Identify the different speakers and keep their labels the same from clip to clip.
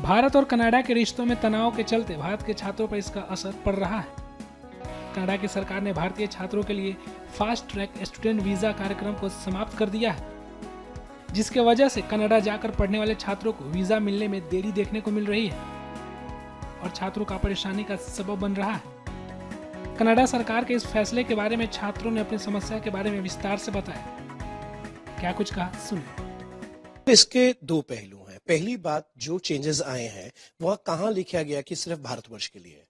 Speaker 1: भारत और कनाडा के रिश्तों में तनाव के चलते भारत के छात्रों पर इसका असर पड़ रहा है। कनाडा की सरकार ने भारतीय छात्रों के लिए फास्ट ट्रैक स्टूडेंट वीजा कार्यक्रम को समाप्त कर दिया है, जिसके वजह से कनाडा जाकर पढ़ने वाले छात्रों को वीजा मिलने में देरी देखने को मिल रही है और छात्रों का परेशानी का सबब बन रहा है। कनाडा सरकार के इस फैसले के बारे में छात्रों ने अपनी समस्या के बारे में विस्तार से बताया। क्या कुछ कहा, सुनिए।
Speaker 2: इसके दो पहलू हैं। पहली बात, जो चेंजेस आए हैं वह कहां लिखा गया कि सिर्फ भारतवर्ष के लिए है।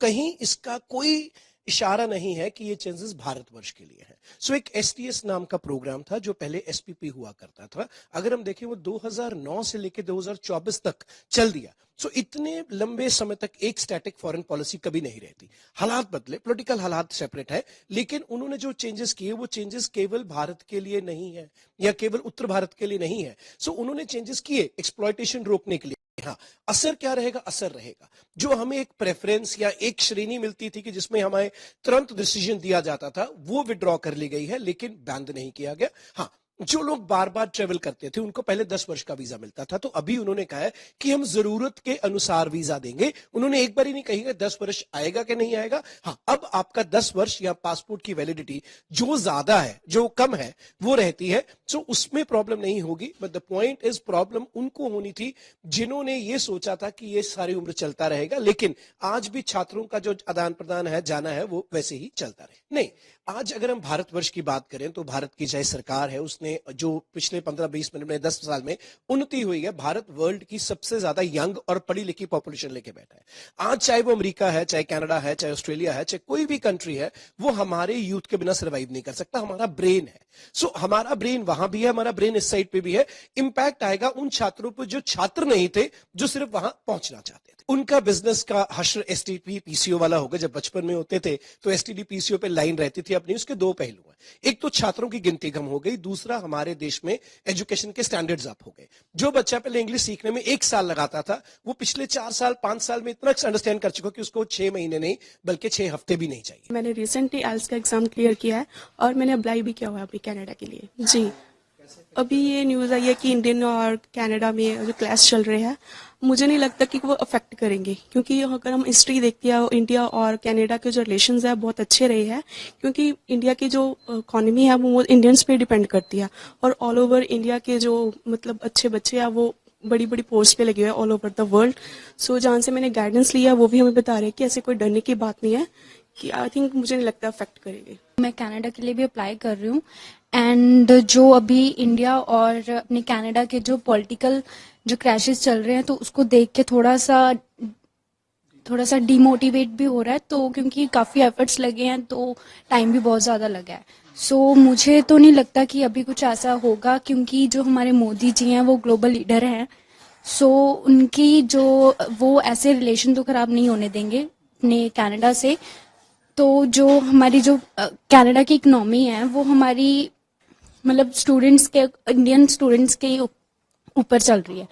Speaker 2: कहीं इसका कोई इशारा नहीं है कि ये चेंजेस भारतवर्ष के लिए है। एक एसटीएस नाम का प्रोग्राम था जो पहले एसपीपी हुआ करता था। अगर हम देखें वो 2009 से लेकर 2024 तक चल दिया। इतने लंबे समय तक एक स्टैटिक फॉरेन पॉलिसी कभी नहीं रहती। हालात बदले, पॉलिटिकल हालात सेपरेट है, लेकिन उन्होंने जो चेंजेस किए वो चेंजेस केवल भारत के लिए नहीं है या केवल उत्तर भारत के लिए नहीं है। उन्होंने चेंजेस किए एक्सप्लॉयटेशन रोकने के लिए। हाँ, असर क्या रहेगा? असर रहेगा जो हमें एक प्रेफरेंस या एक श्रेणी मिलती थी कि जिसमें हमें तुरंत डिसीजन दिया जाता था, वो विड्रॉ कर ली गई है, लेकिन बैन नहीं किया गया। हाँ, जो लोग बार बार ट्रेवल करते थे उनको पहले 10 वर्ष का वीजा मिलता था, तो अभी उन्होंने कहा है कि हम जरूरत के अनुसार वीजा देंगे। उन्होंने एक बार ही नहीं कही 10 वर्ष आएगा कि नहीं आएगा। हाँ, अब आपका 10 वर्ष या पासपोर्ट की वैलिडिटी जो ज्यादा है, जो कम है, वो रहती है। उसमें प्रॉब्लम नहीं होगी। But the point is, problem उनको होनी थी जिन्होंने ये सोचा था कि ये सारी उम्र चलता रहेगा, लेकिन आज भी छात्रों का जो आदान प्रदान है, जाना है, वो वैसे ही चलता रहे। नहीं, आज अगर हम भारतवर्ष की बात करें तो भारत की चाहे सरकार है, उसने जो पिछले 15-20 मिनट में 10 साल में उन्नति हुई है। भारत वर्ल्ड की सबसे ज्यादा यंग और पढ़ी लिखी पॉपुलेशन लेके बैठा है। आज चाहे वो अमेरिका है, चाहे कनाडा है, चाहे ऑस्ट्रेलिया है, चाहे कोई भी कंट्री है, वो हमारे यूथ के बिना सर्वाइव नहीं कर सकता। हमारा ब्रेन है। हमारा ब्रेन वहां भी है, हमारा ब्रेन इस साइड पे भी है। इंपैक्ट आएगा उन छात्रों पर जो छात्र नहीं थे, जो सिर्फ वहां पहुंचना चाहते थे। उनका बिजनेस का हश्र एसटीडी पीसीओ वाला होगा। जब बचपन में होते थे तो एसटीडी पीसीओ पे लाइन रहती थी अपनी। उसके दो पहलू हैं। एक तो छात्रों की गिनती कम हो गई, दूसरा हमारे देश में एजुकेशन के स्टैंडर्ड्स अप हो गए। जो बच्चा पहले इंग्लिश सीखने में 1 साल लगाता था, वो पिछले 4 साल 5 साल में इतना अंडरस्टैंड कर चुका कि उसको 6 महीने नहीं बल्कि 6 हफ्ते भी नहीं चाहिए।
Speaker 3: मैंने रिसेंटली आइल्स का एग्जाम क्लियर किया है और मैंने अप्लाई भी किया हुआ है अभी कनाडा के लिए। जी, अभी ये न्यूज़ आई है कि इंडियन और कनाडा में जो क्लैश चल रहे हैं, मुझे नहीं लगता कि वो अफेक्ट करेंगे, क्योंकि अगर हम हिस्ट्री देखते हैं, इंडिया और कनाडा के जो रिलेशंस है बहुत अच्छे रहे हैं, क्योंकि इंडिया की जो इकोनॉमी है वो इंडियंस पे डिपेंड करती है और ऑल ओवर इंडिया के जो मतलब अच्छे बच्चे हैं वो बड़ी बड़ी पोस्ट पे लगे हुए हैं ऑल ओवर द वर्ल्ड। जहाँ से मैंने गाइडेंस लिया वो भी हमें बता रहे हैं कि ऐसे कोई डरने की बात नहीं है, कि आई थिंक मुझे नहीं लगता अफेक्ट करेगी।
Speaker 4: मैं कनाडा के लिए भी अप्लाई कर रही हूँ एंड जो अभी इंडिया और अपने कनाडा के जो पॉलिटिकल जो क्रैशेस चल रहे हैं, तो उसको देख के थोड़ा सा डिमोटिवेट भी हो रहा है। तो क्योंकि काफ़ी एफर्ट्स लगे हैं तो टाइम भी बहुत ज़्यादा लगा है। मुझे तो नहीं लगता कि अभी कुछ ऐसा होगा, क्योंकि जो हमारे मोदी जी हैं वो ग्लोबल लीडर हैं। उनकी जो वो ऐसे रिलेशन तो ख़राब नहीं होने देंगे अपने कनाडा से। तो जो हमारी जो कनाडा की इकनॉमी है वो हमारी मतलब स्टूडेंट्स के, इंडियन स्टूडेंट्स के ऊपर चल रही है।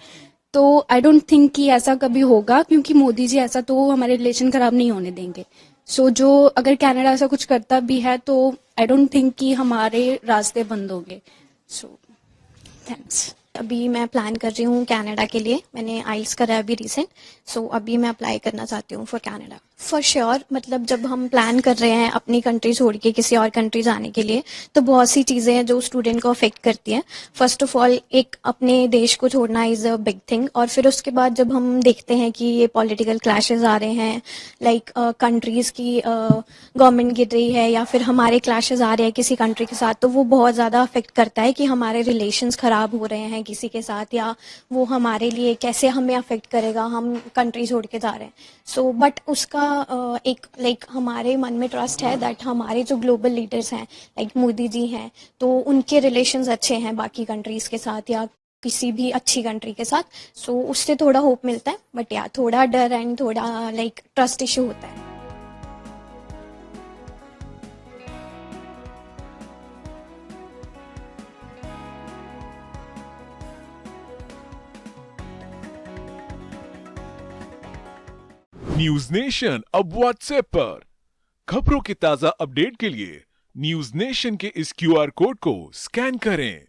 Speaker 4: तो आई डोंट थिंक कि ऐसा कभी होगा, क्योंकि मोदी जी ऐसा तो हमारे रिलेशन खराब नहीं होने देंगे। जो अगर कनाडा ऐसा कुछ करता भी है तो आई डोंट थिंक कि हमारे रास्ते बंद होंगे। थैंक्स।
Speaker 5: अभी मैं प्लान कर रही हूँ कनाडा के लिए। मैंने आइल्स करा है अभी रिसेंट। अभी मैं अप्लाई करना चाहती हूँ फॉर कनाडा। फॉर श्योर, मतलब जब हम प्लान कर रहे हैं अपनी कंट्री छोड़ के किसी और कंट्री जाने के लिए, तो बहुत सी चीज़ें हैं जो स्टूडेंट को अफेक्ट करती हैं। फर्स्ट ऑफ ऑल, एक अपने देश को छोड़ना इज़ अ बिग थिंग। और फिर उसके बाद जब हम देखते हैं कि ये पॉलिटिकल क्लैशेज आ रहे हैं, लाइक कंट्रीज़ की गवर्नमेंट गिर रही है या फिर हमारे क्लैशेज आ रहे हैं किसी कंट्री के साथ, तो वो बहुत ज़्यादा अफेक्ट करता है कि हमारे रिलेशंस ख़राब हो रहे हैं किसी के साथ, या वो हमारे लिए कैसे हमें अफेक्ट करेगा, हम कंट्री छोड़ के जा रहे हैं। बट उसका एक लाइक हमारे मन में ट्रस्ट है दैट हमारे जो ग्लोबल लीडर्स हैं लाइक मोदी जी हैं, तो उनके रिलेशंस अच्छे हैं बाकी कंट्रीज़ के साथ या किसी भी अच्छी कंट्री के साथ। उससे थोड़ा होप मिलता है। बट या थोड़ा डर एंड थोड़ा लाइक ट्रस्ट इशू होता है।
Speaker 6: न्यूज नेशन अब व्हाट्सएप पर। खबरों के ताजा अपडेट के लिए न्यूज नेशन के इस क्यूआर कोड को स्कैन करें।